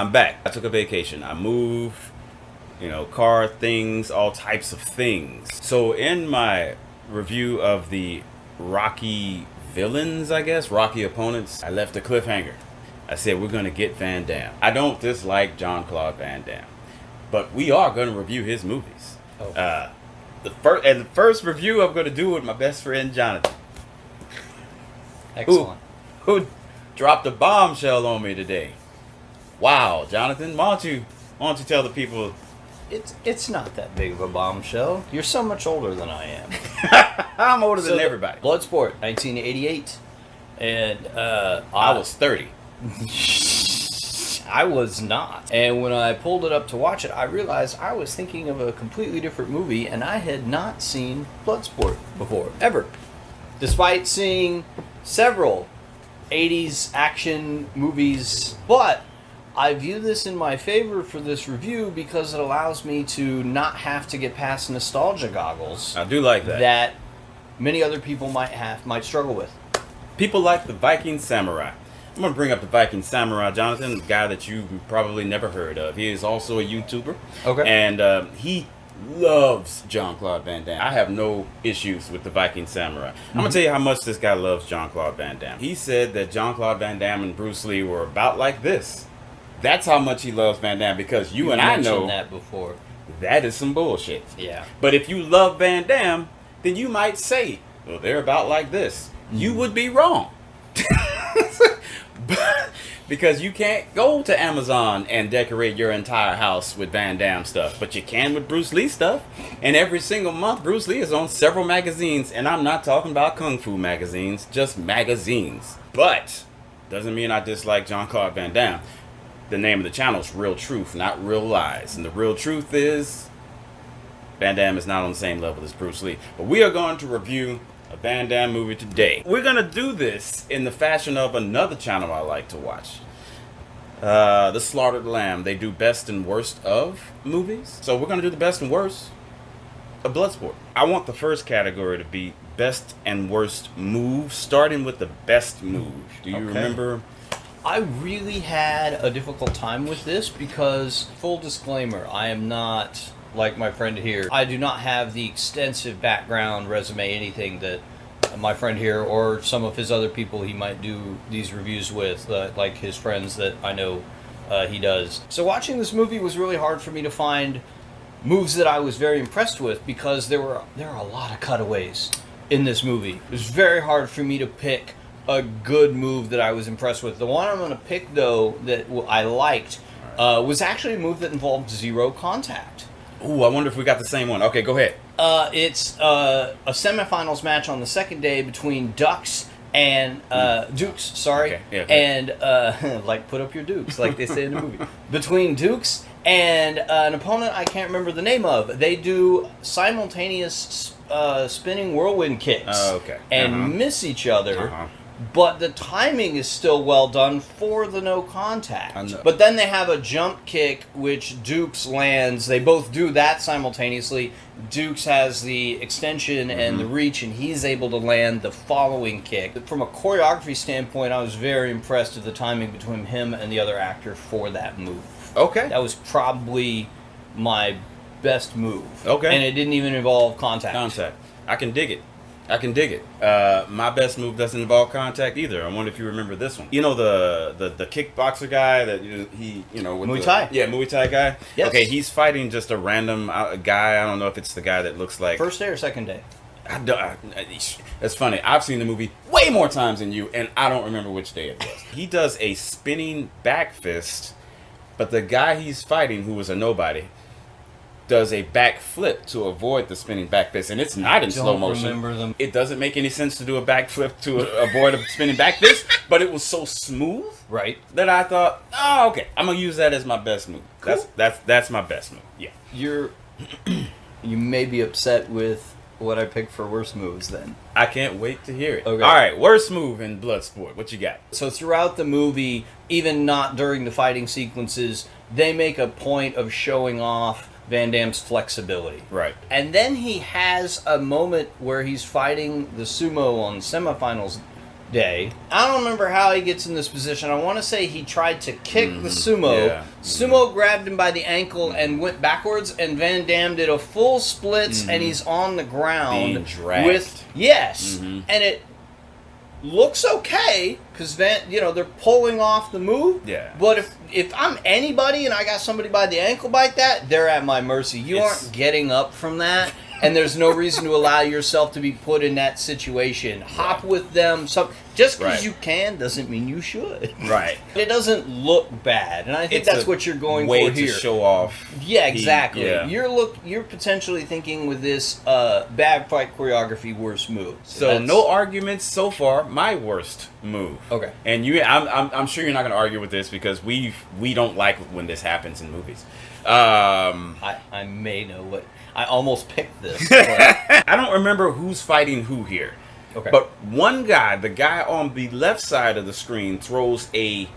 I'm back. I took a vacation. I moved, car things, all types of things. So in my review of the Rocky villains, I guess, Rocky opponents, I left a cliffhanger. I said we're going to get Van Damme. I don't dislike Jean-Claude Van Damme, but we are going to review his movies. Oh. The first review I'm going to do with my best friend Jonathan. Excellent. Who dropped a bombshell on me today. Wow, Jonathan, why don't you tell the people? It's not that big of a bombshell. You're so much older than I am. I'm older than everybody. Bloodsport, 1988, and I was 30. I was not. And when I pulled it up to watch it, I realized I was thinking of a completely different movie, and I had not seen Bloodsport before, ever. Despite seeing several 80s action movies, but I view this in my favor for this review because it allows me to not have to get past nostalgia goggles. I do like that. That many other people might struggle with. People like the Viking Samurai. I'm going to bring up the Viking Samurai, Jonathan, a guy that you've probably never heard of. He is also a YouTuber. Okay. And he loves Jean-Claude Van Damme. I have no issues with the Viking Samurai. I'm going to tell you how much this guy loves Jean-Claude Van Damme. He said that Jean-Claude Van Damme and Bruce Lee were about like this. That's how much he loves Van Damme, because you and I know that before. That is some bullshit. Yeah. But if you love Van Damme, then you might say, well, they're about like this. You would be wrong. Because you can't go to Amazon and decorate your entire house with Van Damme stuff, but you can with Bruce Lee stuff. And every single month, Bruce Lee is on several magazines, and I'm not talking about kung fu magazines, just magazines. But doesn't mean I dislike Jean-Claude Van Damme. The name of the channel is Real Truth, not Real Lies, and the real truth is Van Damme is not on the same level as Bruce Lee. But we are going to review a Van Damme movie today. We're going to do this in the fashion of another channel I like to watch. The Slaughtered Lamb. They do best and worst of movies. So we're going to do the best and worst of Bloodsport. I want the first category to be best and worst move, starting with the best move. Do you remember? I really had a difficult time with this because, full disclaimer, I am not like my friend here. I do not have the extensive background, resume, anything that my friend here or some of his other people he might do these reviews with, like his friends that I know he does. So watching this movie was really hard for me to find moves that I was very impressed with because there are a lot of cutaways in this movie. It was very hard for me to pick a good move that I was impressed with. The one I'm going to pick, though, that I liked was actually a move that involved zero contact. Ooh, I wonder if we got the same one. Okay, go ahead. It's a semifinals match on the second day between Dukes and Dukes. Sorry, okay. Yeah, okay. And like put up your Dukes, like they say in the movie. Between Dukes and an opponent I can't remember the name of. They do simultaneous spinning whirlwind kicks and miss each other. But the timing is still well done for the no contact. But then they have a jump kick, which Dukes lands. They both do that simultaneously. Dukes has the extension and the reach, and he's able to land the following kick. From a choreography standpoint, I was very impressed with the timing between him and the other actor for that move. Okay. That was probably my best move. Okay. And it didn't even involve contact. I can dig it. My best move doesn't involve contact either. I wonder if you remember this one. You know the kickboxer guy that with Muay Thai. Yeah, Muay Thai guy. Yes. Okay, he's fighting just a random guy. I don't know if it's the guy that looks like First day or second day? It's funny. I've seen the movie way more times than you, and I don't remember which day it was. He does a spinning back fist, but the guy he's fighting, who was a nobody, does a back flip to avoid the spinning back fist, and it's not in slow motion. Remember them. It doesn't make any sense to do a back flip to avoid a spinning back fist, but it was so smooth, right, that I thought, oh, okay, I'm gonna use that as my best move. Cool. That's my best move. Yeah. You may be upset with what I picked for worst moves then. I can't wait to hear it. Okay. All right, worst move in Bloodsport. What you got? So throughout the movie, even not during the fighting sequences, they make a point of showing off Van Damme's flexibility. Right. And then he has a moment where he's fighting the sumo on semifinals day. I don't remember how he gets in this position. I want to say he tried to kick the sumo. Yeah. Sumo grabbed him by the ankle and went backwards, and Van Damme did a full splits, and he's on the ground. Being dragged. And it looks okay because they're pulling off the move. Yeah. But if I'm anybody and I got somebody by the ankle like that, they're at my mercy. You aren't getting up from that, and there's no reason to allow yourself to be put in that situation. Hop with them. Just because you can doesn't mean you should. Right. It doesn't look bad, and I think that's what you're going way for here. to show off. Yeah, exactly. Yeah. You're potentially thinking with this bad fight choreography, worst move. So no arguments so far. My worst move. Okay. And I'm sure you're not going to argue with this because we don't like when this happens in movies. I may know what I almost picked this. But. I don't remember who's fighting who here. Okay. But one guy, the guy on the left side of the screen, throws a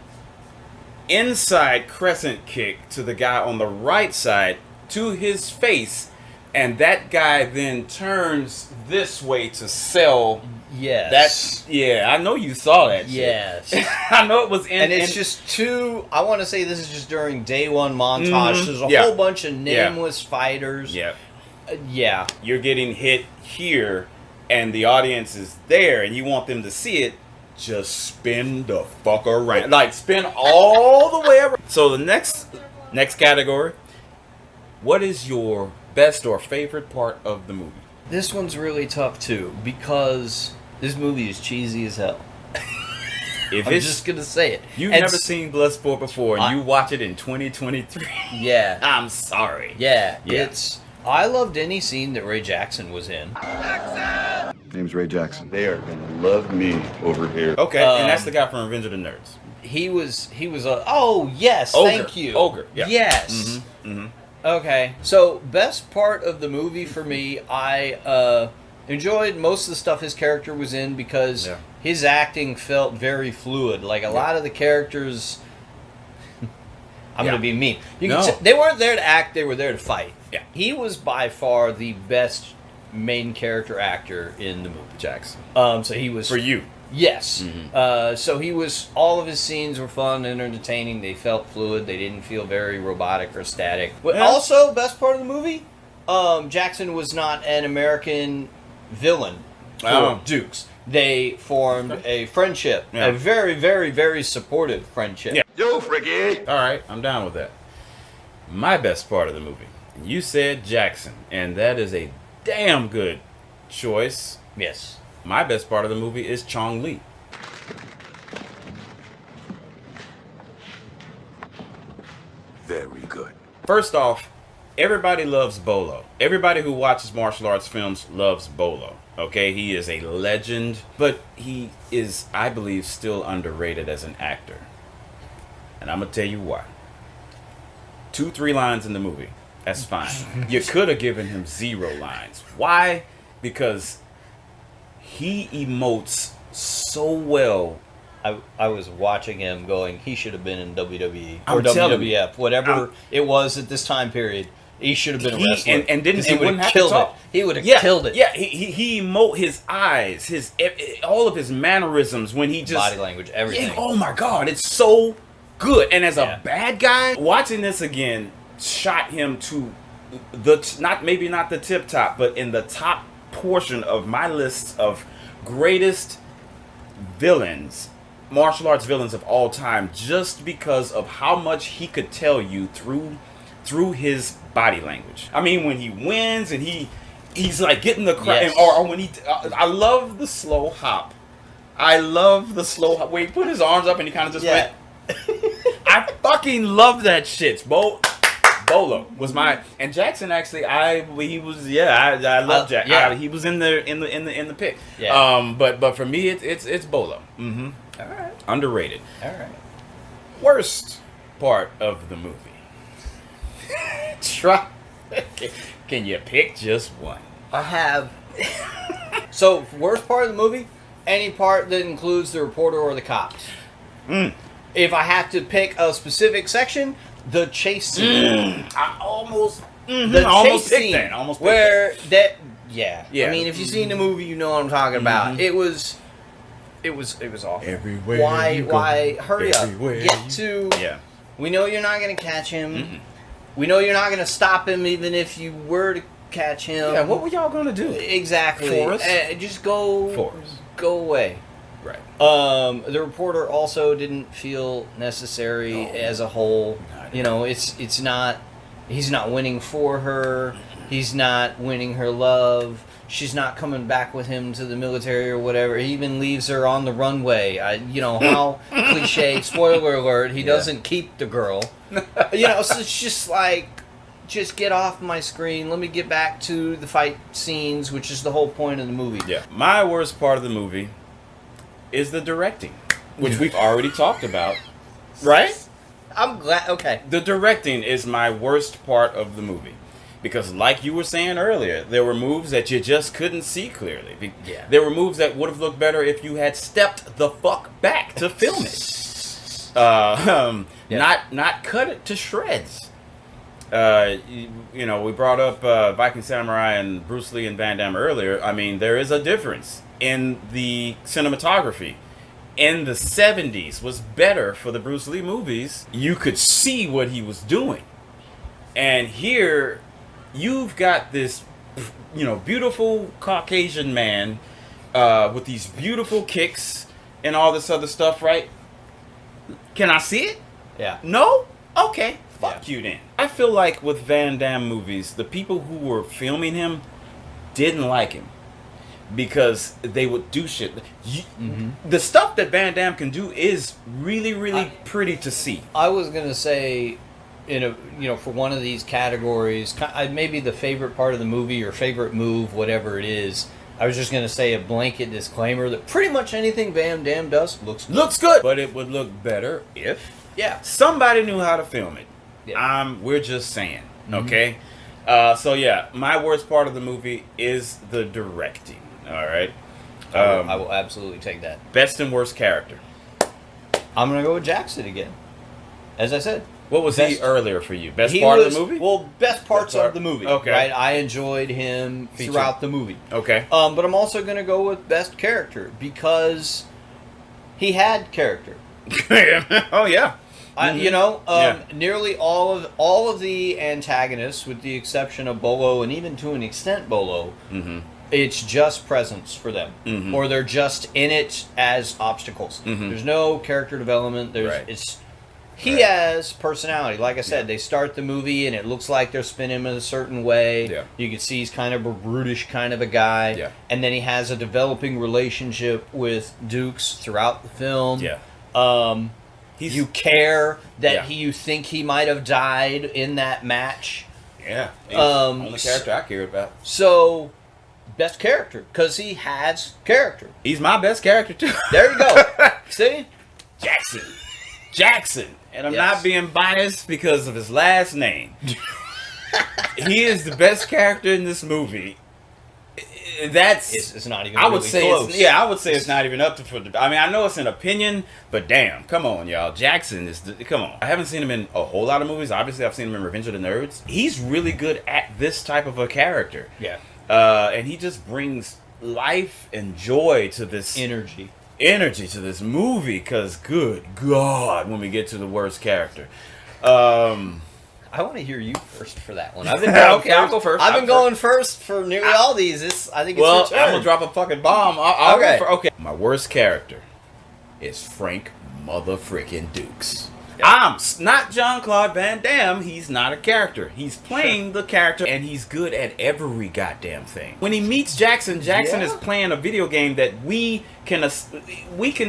inside crescent kick to the guy on the right side to his face, and that guy then turns this way to sell. Yes. I know you saw that shit. Yes. I know it was in. And it's just two. I want to say this is just during day one montage. There's a whole bunch of nameless fighters. Yeah. Yeah. You're getting hit here, and the audience is there, and you want them to see it. Just spin the fuck around. Like, spin all the way around. So the next category. What is your best or favorite part of the movie? This one's really tough too because this movie is cheesy as hell. I'm just gonna say it. You've never seen Bloodsport before, and you watch it in 2023. Yeah. I'm sorry. Yeah. I loved any scene that Ray Jackson was in. Name's Ray Jackson. They are gonna love me over here. Okay, and that's the guy from Revenge of the Nerds. He was a. Oh yes, Ogre. thank you. Ogre. Yeah. Yes. Okay, so best part of the movie for me, I enjoyed most of the stuff his character was in because his acting felt very fluid. Like a lot of the characters, I'm going to be mean. You can say, they weren't there to act; they were there to fight. Yeah, he was by far the best main character actor in the movie. Jackson. So he was for you. Yes. So he was. All of his scenes were fun and entertaining. They felt fluid. They didn't feel very robotic or static. But also, best part of the movie, Jackson was not an American villain for Dukes. They formed a friendship, a very, very, very supportive friendship. Yeah. Yo, Fricky! All right, I'm down with that. My best part of the movie. You said Jackson, and that is a damn good choice. Yes. My best part of the movie is Chong Li. Very good. First off, everybody loves Bolo. Everybody who watches martial arts films loves Bolo. Okay, he is a legend, but he is, I believe, still underrated as an actor. And I'm going to tell you why. 2-3 lines in the movie. That's fine. You could have given him 0 lines. Why? Because he emotes so well. I was watching him going, he should have been in WWE I'm or telling WWF, you. whatever it was at this time period. He should have been a wrestler. And didn't he he would wouldn't have have to killed it. talk. He would have killed it. Yeah, he emote his eyes, all of his mannerisms when he just body language, everything. Yeah, oh my God, it's so good. And as a bad guy, watching this again shot him to maybe not the tip top, but in the top portion of my list of greatest villains, martial arts villains of all time, just because of how much he could tell you through his body language. I mean, when he wins and he's like getting the crowd, or when I love the slow hop. I love the slow hop where he put his arms up and he kind of just went. I fucking love that shit, Bolo was and Jackson actually I love Jack. He was in the pick. Yeah. But for me it's Bolo. Mm-hmm. All right. Underrated. All right. Worst part of the movie. Try. Can you pick just one? I have. So worst part of the movie, any part that includes the reporter or the cops. If I have to pick a specific section, the chase scene. I almost scene that. I mean, if you've seen the movie, you know what I'm talking about. It was It was awful. Everywhere Why? you go, Why? Hurry up! everywhere Get you- to. Yeah. We know you're not going to catch him. Mm-mm. We know you're not going to stop him, even if you were to catch him. Yeah, what were y'all gonna do? Exactly. Force? Just go. Force. Go away. Right. The reporter also didn't feel necessary as a whole. Not You know, it's not. He's not winning for her. He's not winning her love. She's not coming back with him to the military or whatever. He even leaves her on the runway. How cliche. Spoiler alert. He doesn't keep the girl. So it's just like, just get off my screen. Let me get back to the fight scenes, which is the whole point of the movie. Yeah. My worst part of the movie is the directing, which we've already talked about. Right? I'm glad. Okay. The directing is my worst part of the movie. Because like you were saying earlier, there were moves that you just couldn't see clearly. Yeah. There were moves that would have looked better if you had stepped the fuck back to film it. Not cut it to shreds. We brought up Viking Samurai and Bruce Lee and Van Damme earlier. I mean, there is a difference in the cinematography. In the 70s was better for the Bruce Lee movies. You could see what he was doing. And here, you've got this, beautiful Caucasian man with these beautiful kicks and all this other stuff, right? Can I see it? Yeah. No? Okay. Fuck you then. I feel like with Van Damme movies, the people who were filming him didn't like him. Because they would do shit. The stuff that Van Damme can do is really, really pretty to see. I was gonna say, for one of these categories, maybe the favorite part of the movie or favorite move, whatever it is. I was just gonna say a blanket disclaimer that pretty much anything Van Damme does looks good. But it would look better if somebody knew how to film it. Yeah. We're just saying, okay? My worst part of the movie is the directing. All right. I will absolutely take that. Best and worst character. I'm gonna go with Jackson again. As I said, What was he earlier for you? Best he part was, of the movie? Well, best parts part. of the movie. Okay. Right. I enjoyed him throughout the movie. Okay. But I'm also gonna go with best character because he had character. Oh yeah. Nearly all of the antagonists, with the exception of Bolo and even to an extent Bolo, it's just presence for them, or they're just in it as obstacles. There's no character development. He has personality. Like I said, they start the movie and it looks like they're spinning him in a certain way. Yeah. You can see he's kind of a brutish kind of a guy. Yeah. And then he has a developing relationship with Dukes throughout the film. Yeah. You care that you think he might have died in that match. Yeah. He's the only character I care about. So, best character, because he has character. He's my best character too. There you go. See? Jackson. And I'm not being biased because of his last name. He is the best character in this movie. It's not even I would really say close. I would say it's not even up to I mean, I know it's an opinion, but damn, come on, y'all. Jackson come on. I haven't seen him in a whole lot of movies. Obviously, I've seen him in Revenge of the Nerds. He's really good at this type of a character. Yeah. And he just brings life and joy to this energy to this movie, because good God, when we get to the worst character. I want to hear you first for that one. I've been going Okay, I'll go first. I've been going first for nearly all these. I think it's Well, your turn. I'm going to drop a fucking bomb. I'll Okay. go okay. My worst character is Frank motherfucking Dukes. I'm not Jean-Claude Van Damme. He's not a character. He's playing the character, and he's good at every goddamn thing. When he meets Jackson is playing a video game that we can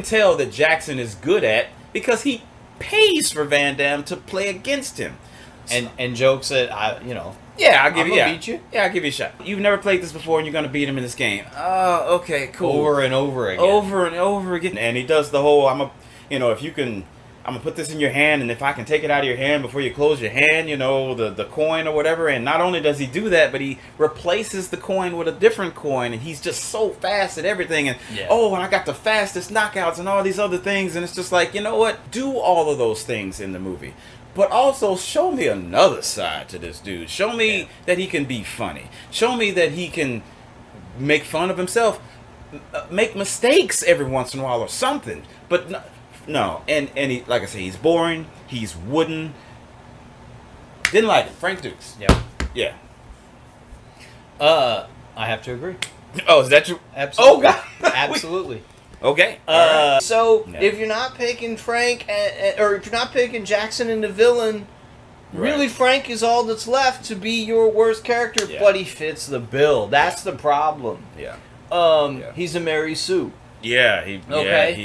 tell that Jackson is good at because he pays for Van Damme to play against him. And jokes that Yeah, I'll give I'm you. gonna beat you. Yeah, I'll give you a shot. You've never played this before, and you're gonna beat him in this game. Oh, okay, cool. over and over again. Over and over again. And he does the whole, I'm gonna put this in your hand, and if I can take it out of your hand before you close your hand, the coin or whatever. And not only does he do that, but he replaces the coin with a different coin, and he's just so fast at everything. And and I got the fastest knockouts and all these other things, and it's just like, you know what? Do all of those things in the movie. But also show me another side to this dude. Show me that he can be funny. Show me that he can make fun of himself. make mistakes every once in a while or something. But no. And he, like I said, he's boring. He's wooden. Didn't like it. Frank Dukes. Yeah. Yeah. I have to agree. Oh, is that true? Absolutely. Oh, God. Absolutely. Okay. All right. So Yeah. if you're not picking Frank, or if you're not picking Jackson and the villain, really Frank is all that's left to be your worst character, Yeah. but he fits the bill. That's the problem. Yeah. He's a Mary Sue. Yeah, he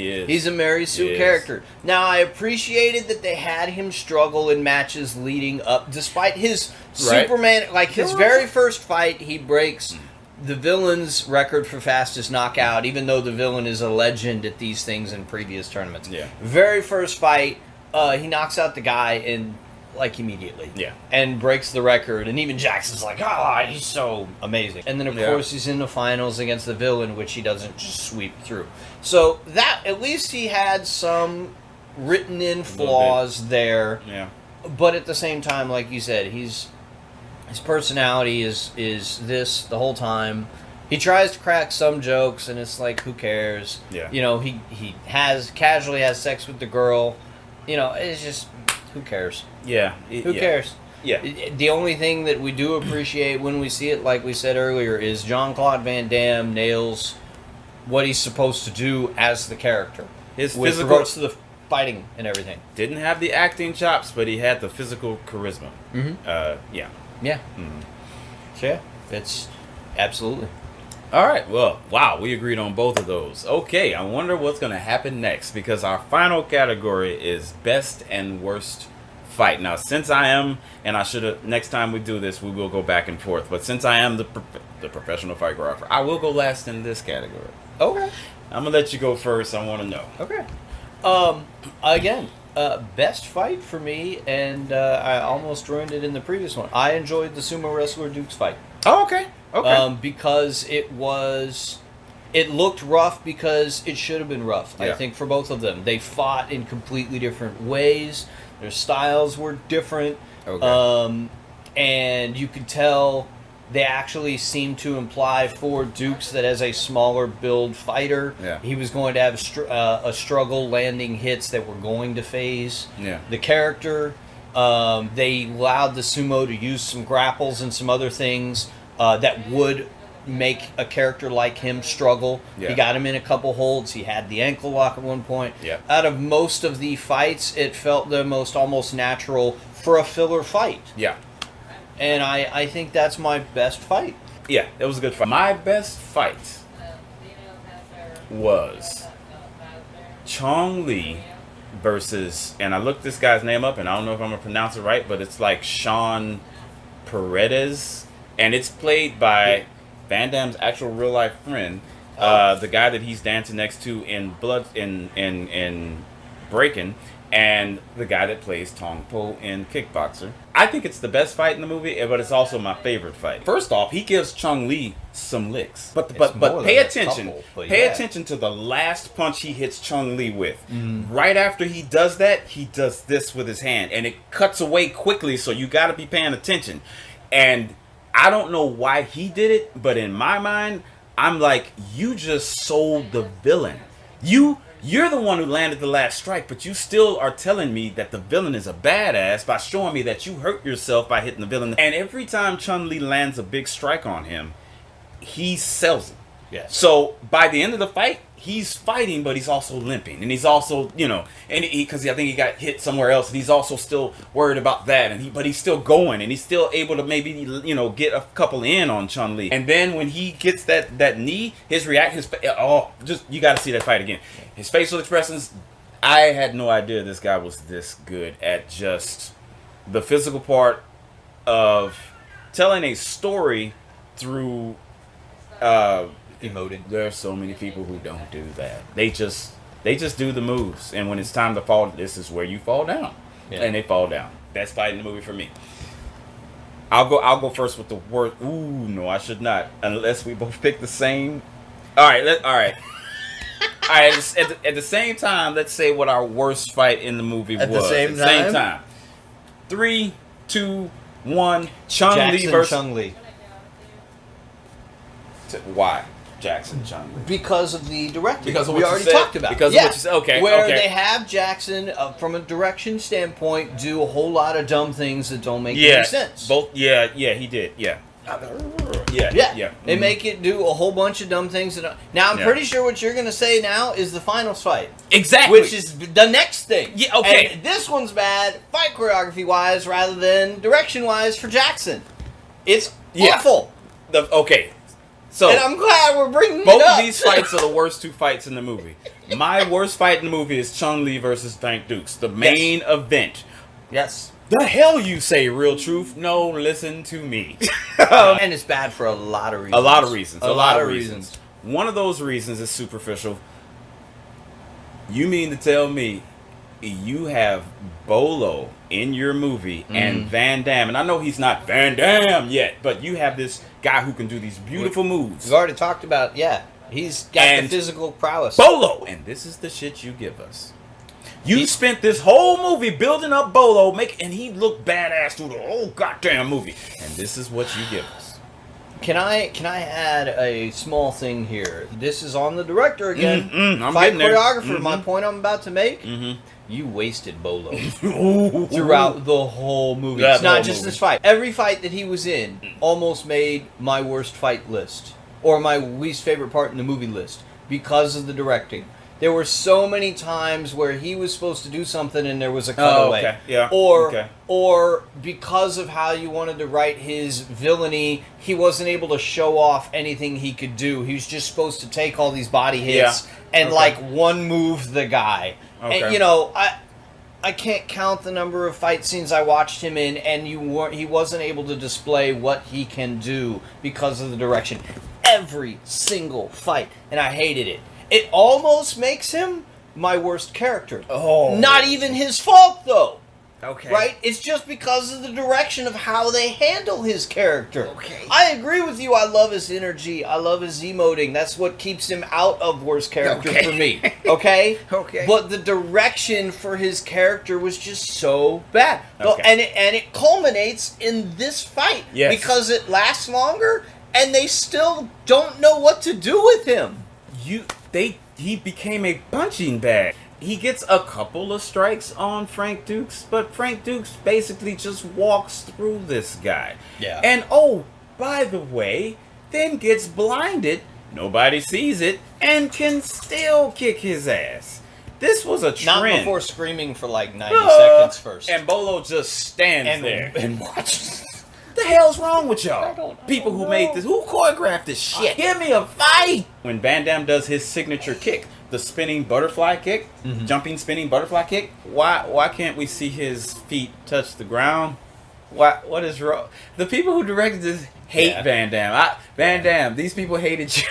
is. He's a Mary Sue character. Now, I appreciated that they had him struggle in matches leading up, despite his Superman, like his very first fight, he breaks the villain's record for fastest knockout, even though the villain is a legend at these things in previous tournaments. Yeah. Very first fight, he knocks out the guy in like immediately. Yeah. And breaks the record. And even Jackson's like, he's so amazing. And then of course he's in the finals against the villain, which he doesn't just sweep through. So that, at least he had some written in flaws there. Yeah. But at the same time, like you said, his personality is this the whole time. He tries to crack some jokes, and it's like, who cares? Yeah. You know, he casually has sex with the girl. You know, it's just, who cares? Yeah. Who cares? Yeah. The only thing that we do appreciate when we see it, like we said earlier, is Jean-Claude Van Damme nails what he's supposed to do as the character. His with physical regards to the fighting and everything. didn't have the acting chops, but he had the physical charisma. Mm-hmm. Yeah. Yeah. Mm-hmm. So yeah, it's absolutely. All right. Well, wow, we agreed on both of those. Okay, I wonder what's going to happen next, because our final category is best and worst fight. Now, since I am, and I should have, next time we do this, we will go back and forth. But since I am the professional fight choreographer, I will go last in this category. Okay. I'm gonna let you go first. I want to know. Okay. Again, best fight for me, and I almost ruined it in the previous one. I enjoyed the sumo wrestler Duke's fight. Oh, okay. Okay. Because it looked rough because it should have been rough. Yeah. I think for both of them, they fought in completely different ways. Their styles were different. Okay. And you could tell they actually seemed to imply for Dukes that as a smaller build fighter, he was going to have a struggle landing hits that were going to phase the character. They allowed the sumo to use some grapples and some other things that would make a character like him struggle. He got him in a couple holds. He had the ankle lock at one point. Out of most of the fights, it felt the most almost natural for a filler fight. Yeah. And I think that's my best fight. Yeah, it was a good fight. My best fight was Chong Li versus, and I looked this guy's name up, and I don't know if I'm going to pronounce it right, but it's like Sean Paredes, and it's played by Van Damme's actual real life friend, the guy that he's dancing next to in in Breaking, and the guy that plays Tong Po in Kickboxer. I think it's the best fight in the movie, but it's also my favorite fight. First off, he gives Chong Li some licks, but pay attention. Pay attention to the last punch he hits Chong Li with. Right after he does that, he does this with his hand, and it cuts away quickly. So you got to be paying attention. And I don't know why he did it, but in my mind, I'm like, you just sold the villain. You're the one who landed the last strike, but you still are telling me that the villain is a badass by showing me that you hurt yourself by hitting the villain. And every time Chun-Li lands a big strike on him, he sells it. Yes. So by the end of the fight, he's fighting, but he's also limping, and he's also, and because I think he got hit somewhere else, and he's also still worried about that, but he's still going, and he's still able to maybe get a couple in on Chun-Li. And then when he gets that knee, you got to see that fight again. His facial expressions, I had no idea this guy was this good at just the physical part of telling a story through emoting. There are so many people who don't do that. They just do the moves, and when it's time to fall, this is where you fall down, and they fall down. Best fight in the movie for me. I'll go first with the worst. Ooh, no, I should not, unless we both pick the same. All right. At the same time, let's say what our worst fight in the movie was. At the same time. 3, 2, 1. Chun-Li versus Chun-Li. Why? Jackson, Chun Li? Because of the directing. Because of we what you already said? talked about. Because of yeah. what you said? Okay, Where okay. they have Jackson, from a direction standpoint, do a whole lot of dumb things that don't make Yeah, any sense. both. Yeah, he did. Yeah. Yeah. They make it do a whole bunch of dumb things. Now, I'm pretty sure what you're going to say now is the final fight. Exactly. Which is the next thing. Yeah, okay. And this one's bad, fight choreography-wise, rather than direction-wise for Jackson. It's awful. Okay. So, And I'm glad we're bringing both it up. of these fights are the worst two fights in the movie. My worst fight in the movie is Chun-Li versus Frank Dukes, the main event. Yes. The hell you say, Real Truth? No, listen to me. And it's bad for a lot of reasons. A lot of reasons. A lot of reasons. One of those reasons is superficial. You mean to tell me you have Bolo in your movie and Van Damme, and I know he's not Van Damme yet, but you have this guy who can do these beautiful moves. We've already talked about, he's got And the physical prowess. Bolo! And this is the shit you give us. You spent this whole movie building up Bolo, and he looked badass through the whole goddamn movie. And this is what you give us. Can I add a small thing here? This is on the director again. I'm Fight getting there. choreographer. My point I'm about to make. You wasted Bolo throughout the whole movie. That It's not whole just movie. this fight. Every fight that he was in almost made my worst fight list, or my least favorite part in the movie list, because of the directing. There were so many times where he was supposed to do something and there was a cutaway. okay. Yeah. Or Okay. or because of how you wanted to write his villainy, he wasn't able to show off anything he could do. He was just supposed to take all these body hits and like one move the guy. Okay. And I can't count the number of fight scenes I watched him in, and he wasn't able to display what he can do because of the direction. Every single fight, and I hated it. It almost makes him my worst character. Oh. Not even his fault, though. Okay. Right? It's just because of the direction of how they handle his character. Okay. I agree with you. I love his energy. I love his emoting. That's what keeps him out of worst character for me. Okay? Okay. But the direction for his character was just so bad. Okay. And it culminates in this fight. Yes. Because it lasts longer and they still don't know what to do with him. He became a punching bag. He gets a couple of strikes on Frank Dukes, but Frank Dukes basically just walks through this guy. Yeah. And by the way, then gets blinded, nobody sees it, and can still kick his ass. This was a trend. Not before screaming for like 90 seconds first. And Bolo just stands there and watches. What the hell's wrong with y'all? I don't People who know. made this, who choreographed this shit? Give me a fight! When Van Damme does his signature kick, the spinning butterfly kick, jumping spinning butterfly kick, why can't we see his feet touch the ground? What is wrong? The people who directed this hate Van Damme. Van Damme, these people hated you.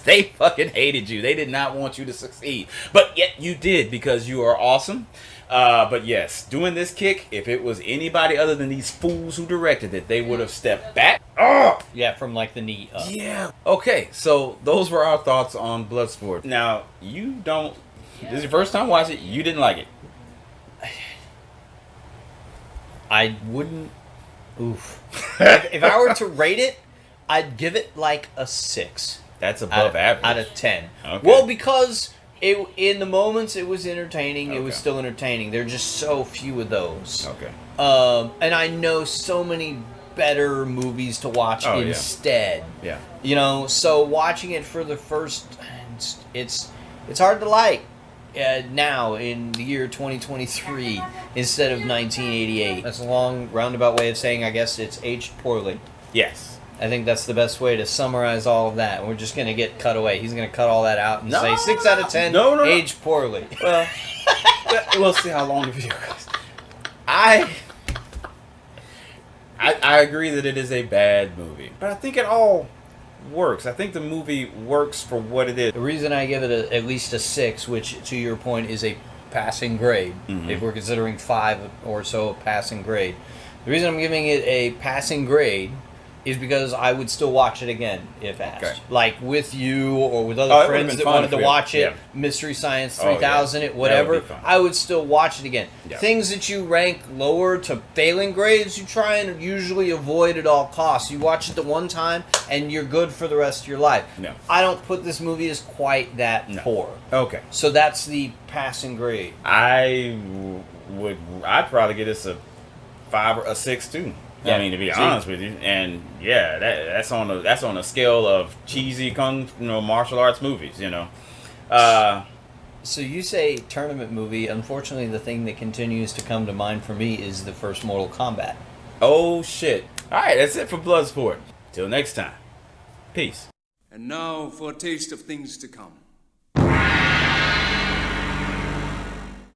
They fucking hated you. They did not want you to succeed. But yet you did, because you are awesome. But yes, doing this kick, if it was anybody other than these fools who directed it, they would have stepped back. Oh! Yeah, from like the knee up. Yeah. Okay, so those were our thoughts on Bloodsport. Now, this is your first time watching it, you didn't like it. I wouldn't. Oof. if I were to rate it, I'd give it like a 6. That's above average. Out of 10. Okay. Well, because in the moments it was entertaining, it was Okay. still entertaining. There are just so few of those. Okay. And I know so many better movies to watch Oh, yeah. instead. Yeah. So watching it for the first, it's hard to like now in the year 2023 instead of 1988. That's a long roundabout way of saying I guess it's aged poorly. Yes. I think that's the best way to summarize all of that. We're just going to get cut away. He's going to cut all that out and say 6 out of 10 No. aged poorly. Well, we'll see how long the video goes. I agree that it is a bad movie, but I think it all works. I think the movie works for what it is. The reason I give it at least a 6, which to your point is a passing grade, if we're considering 5 or so a passing grade. The reason I'm giving it a passing grade is because I would still watch it again if asked. Okay. Like with you or with Oh, other it would've friends been that fun wanted if to we- watch it, yeah. Mystery Science Oh, yeah. 3000, That would whatever, be fun. I would still watch it again. Yeah. Things that you rank lower to failing grades, you try and usually avoid at all costs. You watch it the one time and you're good for the rest of your life. No. I don't put this movie as quite that No. poor. Okay. So that's the passing grade. I'd probably give this a 5 or a 6 too. Yeah. I mean, to be See? honest with you, and yeah, that's on a scale of cheesy martial arts movies. So you say tournament movie. Unfortunately, the thing that continues to come to mind for me is the first Mortal Kombat. Oh shit! All right, that's it for Bloodsport. Till next time, peace. And now for a taste of things to come.